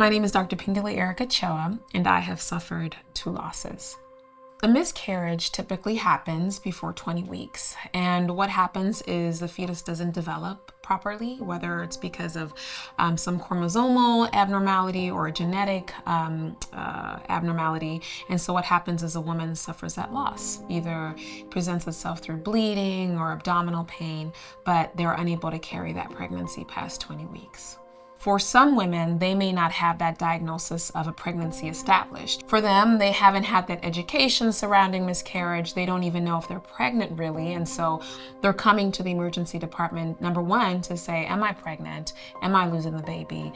My name is Dr. Pingala Erica Choa, and I have suffered 2 losses. A miscarriage typically happens before 20 weeks, and what happens is the fetus doesn't develop properly, whether it's because of some chromosomal abnormality or a genetic abnormality. And so what happens is a woman suffers that loss, either presents itself through bleeding or abdominal pain, but they're unable to carry that pregnancy past 20 weeks. For some women, they may not have that diagnosis of a pregnancy established. For them, they haven't had that education surrounding miscarriage. They don't even know if they're pregnant really. And so they're coming to the emergency department, number one, to say, am I pregnant? Am I losing the baby?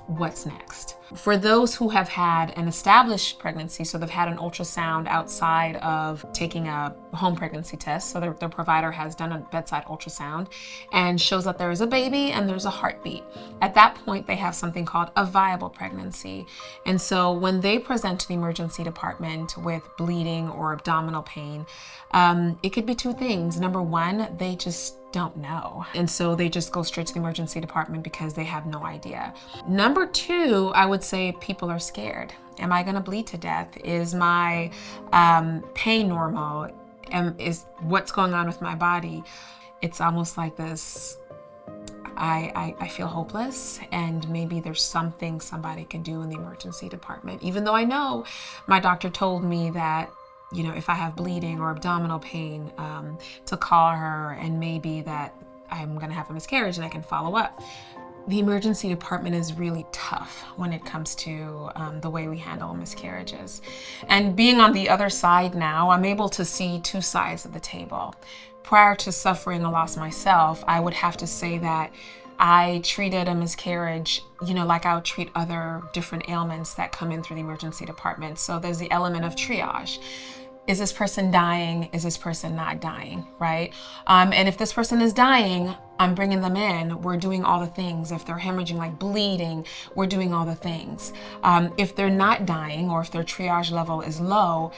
What's next? For those who have had an established pregnancy, so they've had an ultrasound outside of taking a home pregnancy test, so their provider has done a bedside ultrasound and shows that there is a baby and there's a heartbeat. At that point, they have something called a viable pregnancy. And so when they present to the emergency department with bleeding or abdominal pain, it could be 2 things. Number one, they just don't know. And so they just go straight to the emergency department because they have no idea. Number 2, I would say people are scared. Am I going to bleed to death? Is my pain normal? Is what's going on with my body? It's almost like this, I feel hopeless, and maybe there's something somebody can do in the emergency department. Even though I know my doctor told me that, you know, if I have bleeding or abdominal pain, to call her, and maybe that I'm going to have a miscarriage and I can follow up. The emergency department is really tough when it comes to the way we handle miscarriages. And being on the other side now, I'm able to see 2 sides of the table. Prior to suffering a loss myself, I would have to say that I treated a miscarriage, like I would treat other different ailments that come in through the emergency department. So there's the element of triage. Is this person dying? Is this person not dying, right? And if this person is dying, I'm bringing them in. We're doing all the things. If they're hemorrhaging, like bleeding, we're doing all the things. If they're not dying, or if their triage level is low,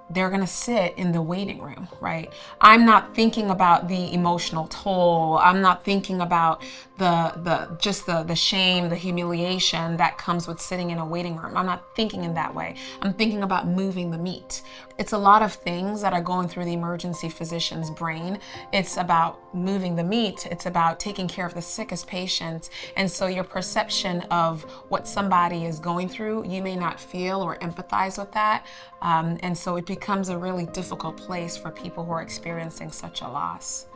they're going to sit in the waiting room, right? I'm not thinking about the emotional toll. I'm not thinking about the shame, the humiliation that comes with sitting in a waiting room. I'm not thinking in that way. I'm thinking about moving the meat. It's a lot of things that are going through the emergency physician's brain. It's about moving the meat. It's about taking care of the sickest patients. And so your perception of what somebody is going through, you may not feel or empathize with that. And so it becomes a really difficult place for people who are experiencing such a loss.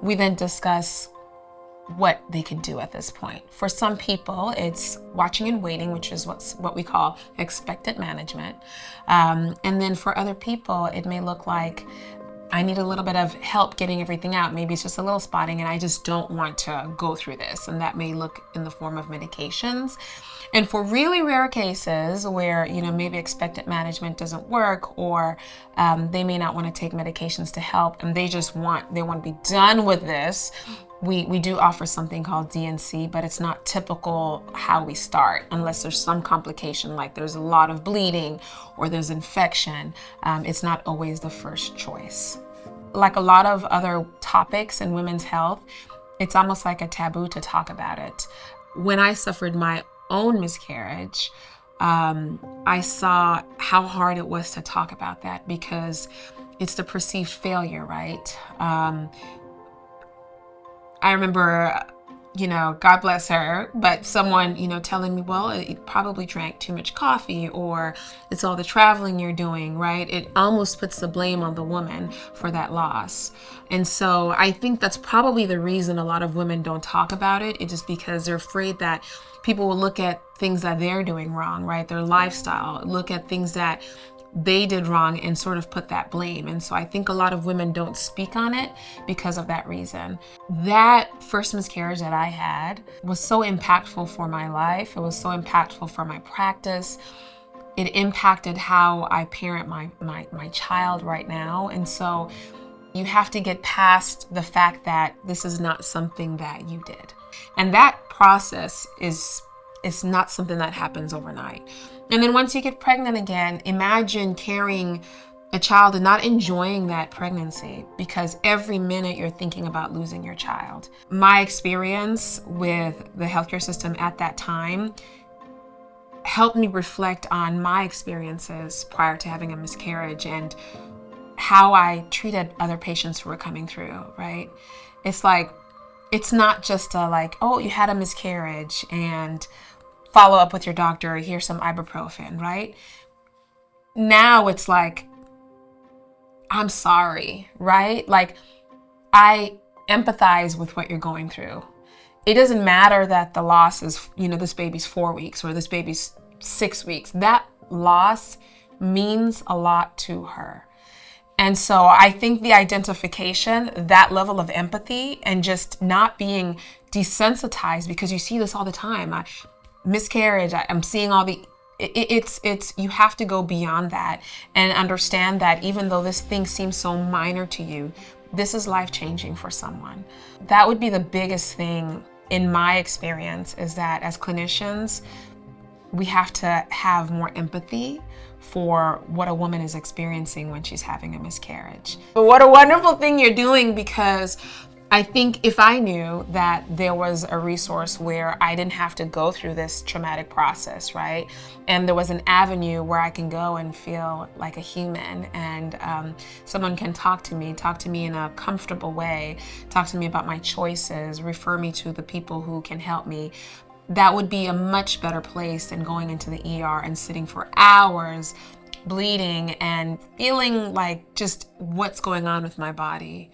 We then discuss what they can do at this point. For some people, it's watching and waiting, which is what we call expectant management. And then for other people, it may look like, I need a little bit of help getting everything out. Maybe it's just a little spotting and I just don't want to go through this. And that may look in the form of medications. And for really rare cases where, maybe expectant management doesn't work, or they may not want to take medications to help, and they want to be done with this, we do offer something called DNC, but it's not typical how we start unless there's some complication, like there's a lot of bleeding or there's infection. It's not always the first choice. Like a lot of other topics in women's health, it's almost like a taboo to talk about it. When I suffered my own miscarriage, I saw how hard it was to talk about that, because it's the perceived failure, right? I remember, God bless her, but someone, telling me, well, you probably drank too much coffee, or it's all the traveling you're doing, right? It almost puts the blame on the woman for that loss. And so I think that's probably the reason a lot of women don't talk about it. It's just because they're afraid that people will look at things that they're doing wrong, right? Their lifestyle, look at things that they did wrong and sort of put that blame. And so I think a lot of women don't speak on it because of that reason. That first miscarriage that I had was so impactful for my life. It was so impactful for my practice. It impacted how I parent my child right now. And so you have to get past the fact that this is not something that you did. And that process is not something that happens overnight. And then once you get pregnant again, imagine carrying a child and not enjoying that pregnancy, because every minute you're thinking about losing your child. My experience with the healthcare system at that time helped me reflect on my experiences prior to having a miscarriage and how I treated other patients who were coming through, right? It's like, it's not just a like, oh, you had a miscarriage and follow up with your doctor, here's some ibuprofen, right? Now it's like, I'm sorry, right? Like, I empathize with what you're going through. It doesn't matter that the loss is, this baby's 4 weeks or this baby's 6 weeks. That loss means a lot to her. And so I think the identification, that level of empathy, and just not being desensitized, because you see this all the time. Miscarriage, I'm seeing all the, it's you have to go beyond that and understand that even though this thing seems so minor to you, this is life-changing for someone. That would be the biggest thing in my experience, is that as clinicians, we have to have more empathy for what a woman is experiencing when she's having a miscarriage. But what a wonderful thing you're doing, because I think if I knew that there was a resource where I didn't have to go through this traumatic process, right? And there was an avenue where I can go and feel like a human, and someone can talk to me in a comfortable way, talk to me about my choices, refer me to the people who can help me. That would be a much better place than going into the ER and sitting for hours bleeding and feeling like just what's going on with my body.